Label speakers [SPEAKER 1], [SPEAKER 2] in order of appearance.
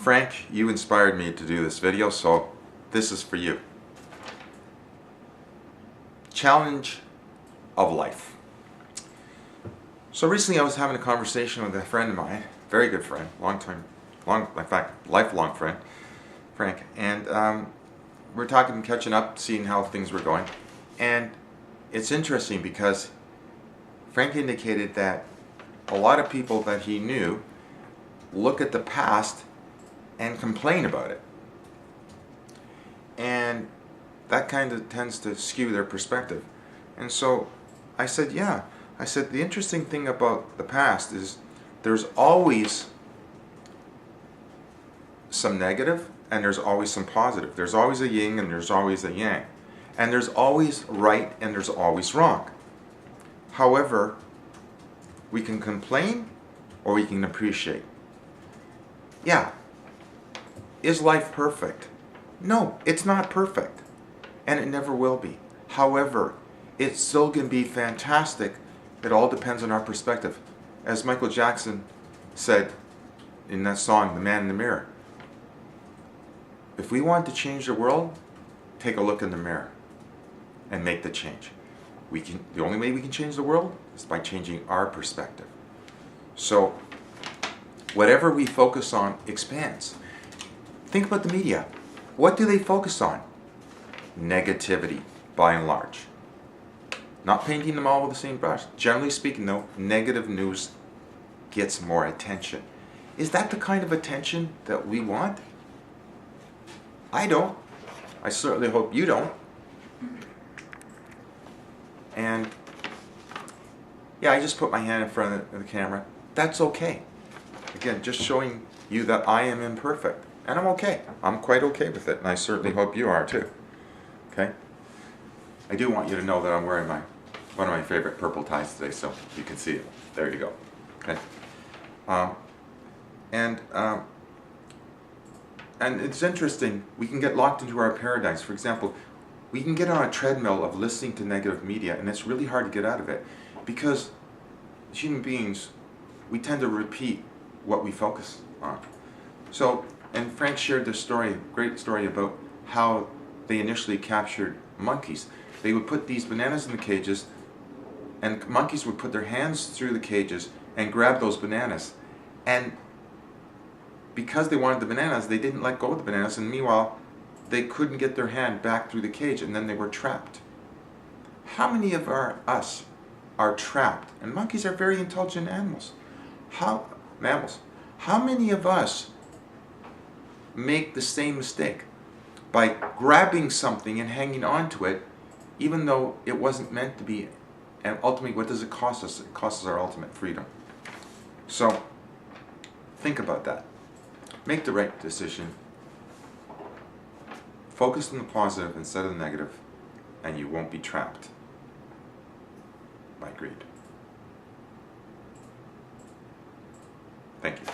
[SPEAKER 1] Frank, you inspired me to do this video, so this is for you. Challenge of life. So recently I was having a conversation with a friend of mine, very good friend, in fact, lifelong friend, Frank, and we're talking, catching up, seeing how things were going. And it's interesting because Frank indicated that a lot of people that he knew look at the past and complain about it. And that kind of tends to skew their perspective. And so I said, yeah. I said, the interesting thing about the past is there's always some negative and there's always some positive. There's always a yin and there's always a yang. And there's always right and there's always wrong. However, we can complain or we can appreciate. Yeah. Is life perfect? No, it's not perfect. And it never will be. However, it still can be fantastic. It all depends on our perspective. As Michael Jackson said in that song, The Man in the Mirror, if we want to change the world, take a look in the mirror and make the change. The only way we can change the world is by changing our perspective. So whatever we focus on expands. Think about the media. What do they focus on? Negativity, by and large. Not painting them all with the same brush. Generally speaking though, negative news gets more attention. Is that the kind of attention that we want? I don't. I certainly hope you don't. And yeah, I just put my hand in front of the camera. That's okay. Again, just showing you that I am imperfect. And I'm okay. I'm quite okay with it. And I certainly hope you are too. Okay? I do want you to know that I'm wearing one of my favorite purple ties today, so you can see it. There you go. Okay? And it's interesting. We can get locked into our paradigms. For example, we can get on a treadmill of listening to negative media, and it's really hard to get out of it. Because as human beings, we tend to repeat what we focus on. So, and Frank shared this story, great story about how they initially captured monkeys. They would put these bananas in the cages, and monkeys would put their hands through the cages and grab those bananas. And because they wanted the bananas, they didn't let go of the bananas, and meanwhile, they couldn't get their hand back through the cage, and then they were trapped. How many of us are trapped? And monkeys are very intelligent animals. Mammals. How many of us make the same mistake by grabbing something and hanging on to it even though it wasn't meant to be? And ultimately, what does it cost us? It costs us our ultimate freedom. So think about that. Make the right decision. Focus on the positive instead of the negative, and you won't be trapped by greed. Thank you.